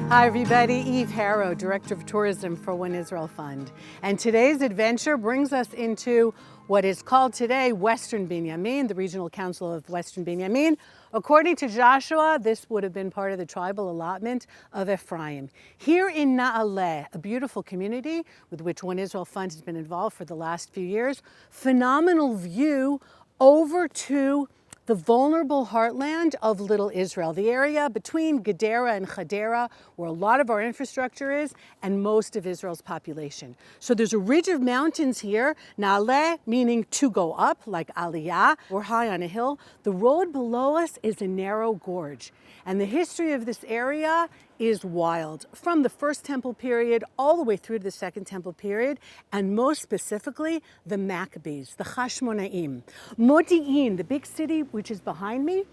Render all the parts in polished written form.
Hi everybody, Eve Harrow, Director of Tourism for One Israel Fund. And today's adventure brings us into what is called today Western Binyamin, the Regional Council of Western Binyamin. According to Joshua, this would have been part of the tribal allotment of Ephraim. Here in Na'aleh, a beautiful community with which One Israel Fund has been involved for the last few years, phenomenal view over to the vulnerable heartland of Little Israel, the area between Gedera and Hadera, where a lot of our infrastructure is, and most of Israel's population. So there's a ridge of mountains here, Na'aleh, meaning to go up, like Aliyah. We're high on a hill. The road below us is a narrow gorge. And the history of this area is wild, from the First Temple period all the way through to the Second Temple period, and most specifically, the Maccabees, the Hashmonaim. Modi'in, the big city which is behind me,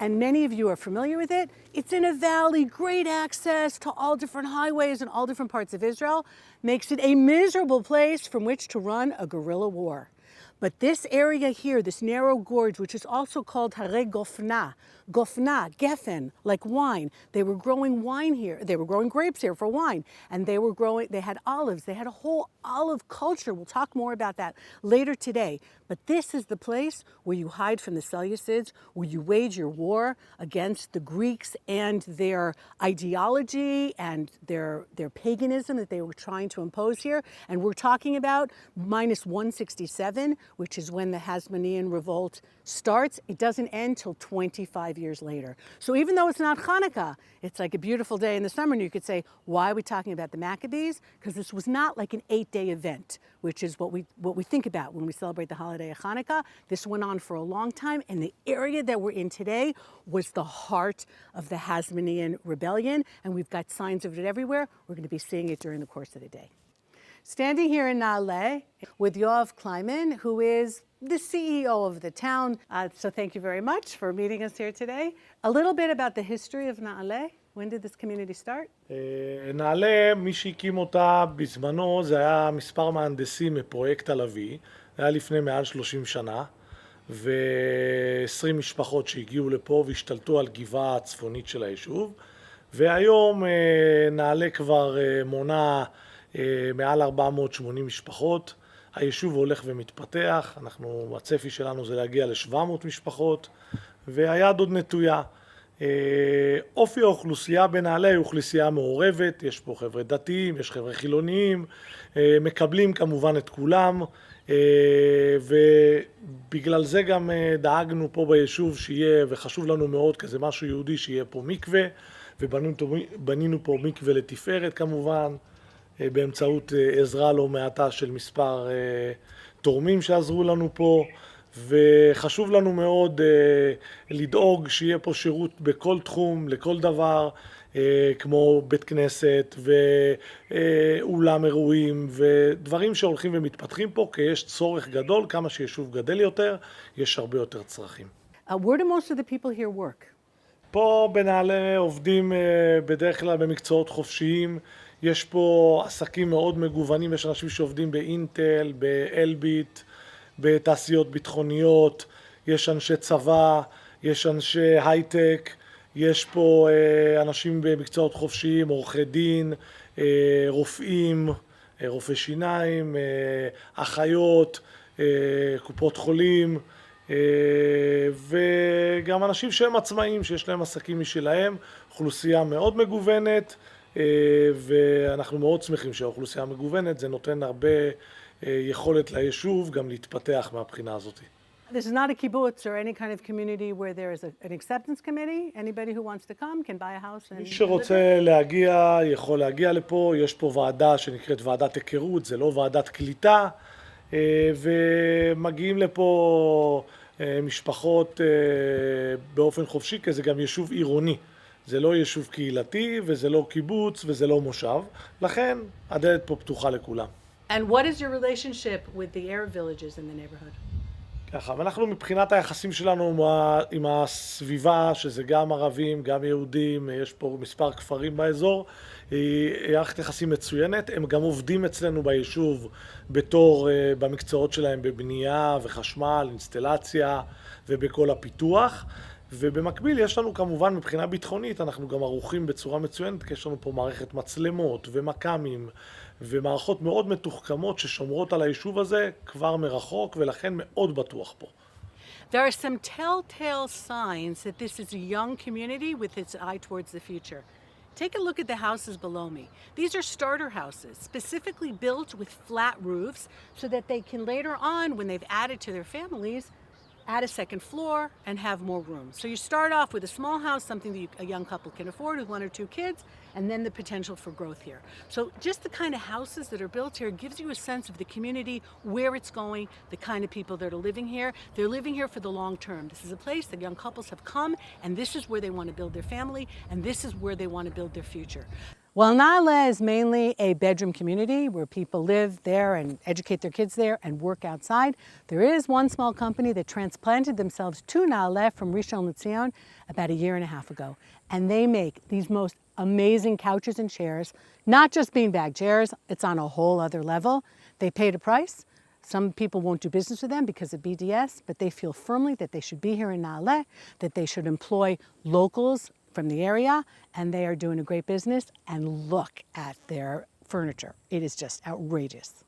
and many of you are familiar with it, it's in a valley, great access to all different highways in all different parts of Israel, makes it a miserable place from which to run a guerrilla war. But this area here, this narrow gorge, which is also called Hare Gofna, Geffen, like wine. They were growing wine here. They were growing grapes here for wine. And they had olives. They had a whole olive culture. We'll talk more about that later today. But this is the place where you hide from the Seleucids, where you wage your war against the Greeks and their ideology and their paganism that they were trying to impose here. And we're talking about minus 167, which is when the Hasmonean revolt starts. It doesn't end till 25 years later. So even though it's not Hanukkah, it's like a beautiful day in the summer, and you could say, why are we talking about the Maccabees? Because this was not like an 8-day event, which is what we think about when we celebrate the holiday of Hanukkah. This went on for a long time, and the area that we're in today was the heart of the Hasmonean rebellion, and we've got signs of it everywhere. We're going to be seeing it during the course of the day. Standing here in Na'aleh with Yoav Kleinman, who is the CEO of the town. So thank you very much for meeting us here today. A little bit about the history of Na'aleh. When did this community start? נעלה, מי שהקים אותה בזמנו זה היה מספר מהנדסים מפרויקט הלוי. זה היה לפני מעל 30 שנה. ו20 משפחות שהגיעו לפה והשתלטו על גבעה הצפונית של היישוב. והיום נעלה כבר מונה מעל 480 משפחות. היישוב הולך ומתפתח, הצפי שלנו זה להגיע ל700 משפחות, והיד עוד נטויה. אופי האוכלוסייה בנעלה היא אוכלוסייה מעורבת, יש פה חבר'ה דתיים, יש חבר'ה חילוניים, מקבלים כמובן את כולם, ובגלל זה גם דאגנו פה ביישוב שיהיה, וחשוב לנו מאוד כזה משהו יהודי, שיהיה פה מקווה, ובנינו פה מקווה לתפארת כמובן, באמצעות עזרה לא מעטה של מספר תורמים שעזרו לנו פה, וחשוב לנו מאוד לדאוג שיהיה פה שירות בכל תחום, לכל דבר, כמו בית כנסת ואולם אירועים ודברים שהולכים ומתפתחים פה, כי יש צורך גדול, כמה שיישוב גדל יותר, יש הרבה יותר צרכים. Where do most of the people here work? פה בנעלה עובדים בדרך כלל במקצועות חופשיים, יש פה עסקים מאוד מגוונים, יש אנשים שעובדים באינטל, באלביט, בתעשיות ביטחוניות, יש אנשי צבא, יש אנשי הייטק, יש פה אנשים במקצועות חופשיים, עורכי דין, רופאים, רופאי שיניים, אחיות, קופות חולים, וגם אנשים שהם עצמאים, שיש להם עסקים משלהם, אוכלוסייה מאוד מגוונת, ואנחנו מאוד שמחים שהאוכלוסייה מגוונת, זה נותן הרבה יכולת ליישוב גם להתפתח מהבחינה הזאת. This is not a kibbutz or any kind of community where there is an acceptance committee. Anybody who wants to come can buy a house and מי שרוצה להגיע, יכול להגיע לפה. יש פה ועדה שנקראת ועדת היכרות, זה לא ועדת קליטה, ומגיעים לפה משפחות באופן חופשי, כי זה גם יישוב עירוני. זה לא יישוב קהילתי, וזה לא קיבוץ, וזה לא מושב. לכן, הדלת פה פתוחה לכולם. And what is your relationship with the Arab villages in the neighborhood? ככה, ואנחנו מבחינת היחסים שלנו עם הסביבה, שזה גם ערבים, גם יהודים, יש פה מספר כפרים באזור, היא יחסית יחסים מצוינת. הם גם עובדים אצלנו ביישוב בתור, במקצועות שלהם בבנייה וחשמל, אינסטלציה ובכל הפיתוח. ובמקביל יש לנו כמובן מבחינה ביטחונית, אנחנו גם ערוכים בצורה מצוינת, כי יש לנו פה מערכת מצלמות ומק"מים ומערכות מאוד מתוחכמות ששומרות על היישוב הזה כבר מרחוק, ולכן מאוד בטוח פה. There are some telltale signs that this is a young community with its eye towards the future. Take a look at the houses below me. These are starter houses, specifically built with flat roofs so that they can later on, when they've added to their families, add a second floor and have more room. So you start off with a small house, something that a young couple can afford with 1 or 2 kids, and then the potential for growth here. So just the kind of houses that are built here gives you a sense of the community, where it's going, the kind of people that are living here. They're living here for the long term. This is a place that young couples have come, and this is where they want to build their family, and this is where they want to build their future. Well, Na'aleh is mainly a bedroom community where people live there and educate their kids there and work outside. There is one small company that transplanted themselves to Na'aleh from Rishon LeZion about 1.5 years ago. And they make these most amazing couches and chairs, not just beanbag chairs, it's on a whole other level. They paid a price. Some people won't do business with them because of BDS, but they feel firmly that they should be here in Na'aleh, that they should employ locals from the area, and they are doing a great business. And look at their furniture. It is just outrageous.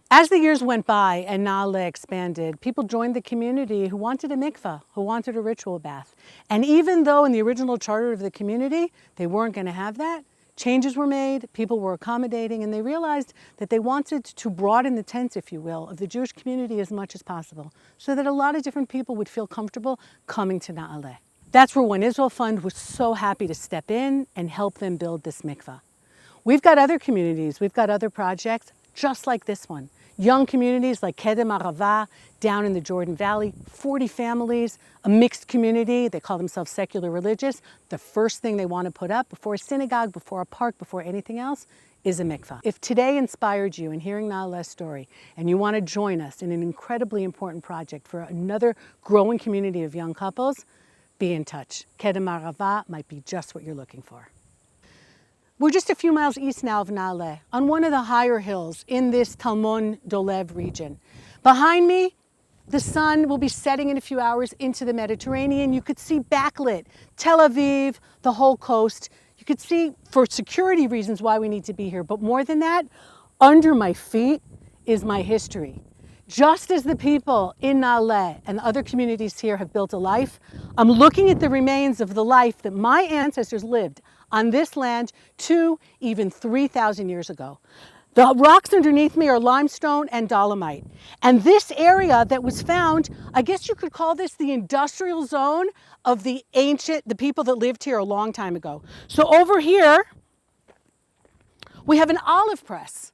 As the years went by and Na'aleh expanded, people joined the community who wanted a mikveh, who wanted a ritual bath. And even though in the original charter of the community, they weren't going to have that, changes were made, people were accommodating, and they realized that they wanted to broaden the tent, if you will, of the Jewish community as much as possible, so that a lot of different people would feel comfortable coming to Na'aleh. That's where One Israel Fund was so happy to step in and help them build this mikveh. We've got other communities, we've got other projects just like this one. Young communities like Kedem Arava down in the Jordan Valley, 40 families, a mixed community. They call themselves secular religious. The first thing they want to put up before a synagogue, before a park, before anything else is a mikveh. If today inspired you in hearing Na'aleh's story and you want to join us in an incredibly important project for another growing community of young couples, be in touch. Kedem Arava might be just what you're looking for. We're just a few miles east now of Na'aleh, on one of the higher hills in this Talmon Dolev region. Behind me, the sun will be setting in a few hours into the Mediterranean. You could see backlit Tel Aviv, the whole coast. You could see, for security reasons, why we need to be here. But more than that, under my feet is my history. Just as the people in Na'aleh and other communities here have built a life, I'm looking at the remains of the life that my ancestors lived on this land 2, even 3,000 years ago. The rocks underneath me are limestone and dolomite. And this area that was found, I guess you could call this the industrial zone of the people that lived here a long time ago. So over here, we have an olive press,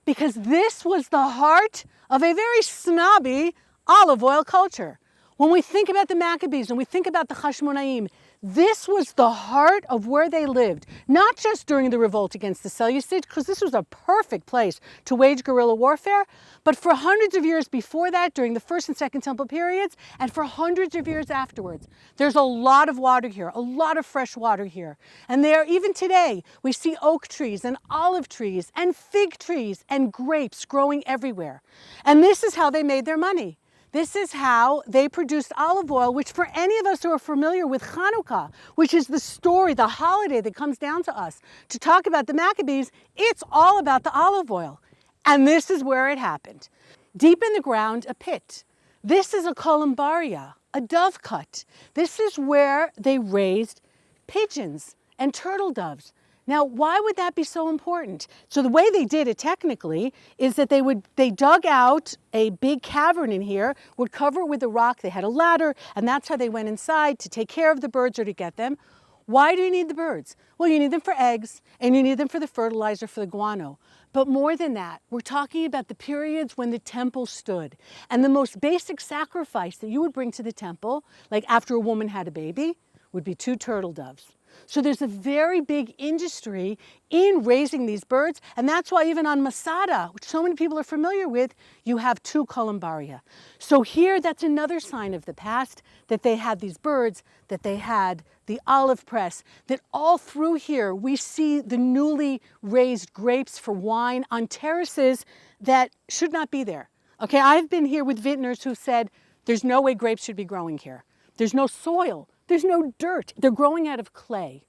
because this was the heart of a very snobby olive oil culture. When we think about the Maccabees and we think about the Hashmonaim, this was the heart of where they lived, not just during the revolt against the Seleucids, because this was a perfect place to wage guerrilla warfare, but for hundreds of years before that, during the First and Second Temple periods, and for hundreds of years afterwards. There's a lot of water here, a lot of fresh water here. And there, even today, we see oak trees and olive trees and fig trees and grapes growing everywhere. And this is how they made their money. This is how they produced olive oil, which for any of us who are familiar with Hanukkah, which is the story, the holiday that comes down to us, to talk about the Maccabees, it's all about the olive oil. And this is where it happened. Deep in the ground, a pit. This is a columbaria, a dove cut. This is where they raised pigeons and turtle doves. Now, why would that be so important? So the way they did it technically is that they dug out a big cavern in here, would cover it with a rock. They had a ladder, and that's how they went inside to take care of the birds or to get them. Why do you need the birds? Well, you need them for eggs, and you need them for the fertilizer for the guano. But more than that, we're talking about the periods when the temple stood. And the most basic sacrifice that you would bring to the temple, like after a woman had a baby, would be 2 turtle doves. So there's a very big industry in raising these birds, and that's why even on Masada, which so many people are familiar with, you have 2 columbaria. So here, that's another sign of the past, that they had these birds, that they had the olive press, that all through here we see the newly raised grapes for wine on terraces that should not be there. Okay, I've been here with vintners who said, there's no way grapes should be growing here. There's no soil. There's no dirt. They're growing out of clay.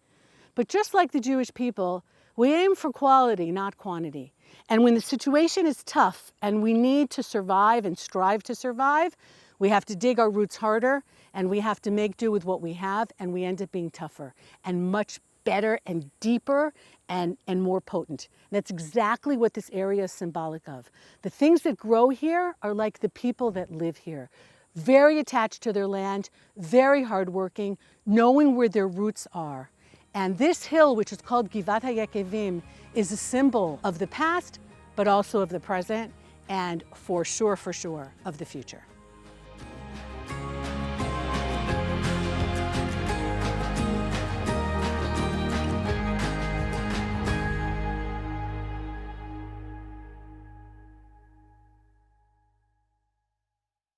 But just like the Jewish people, we aim for quality, not quantity. And when the situation is tough and we need to survive and strive to survive, we have to dig our roots harder and we have to make do with what we have, and we end up being tougher and much better and deeper and more potent. And that's exactly what this area is symbolic of. The things that grow here are like the people that live here. Very attached to their land, very hardworking, knowing where their roots are. And this hill, which is called Givat HaYekevim, is a symbol of the past, but also of the present, and for sure, of the future.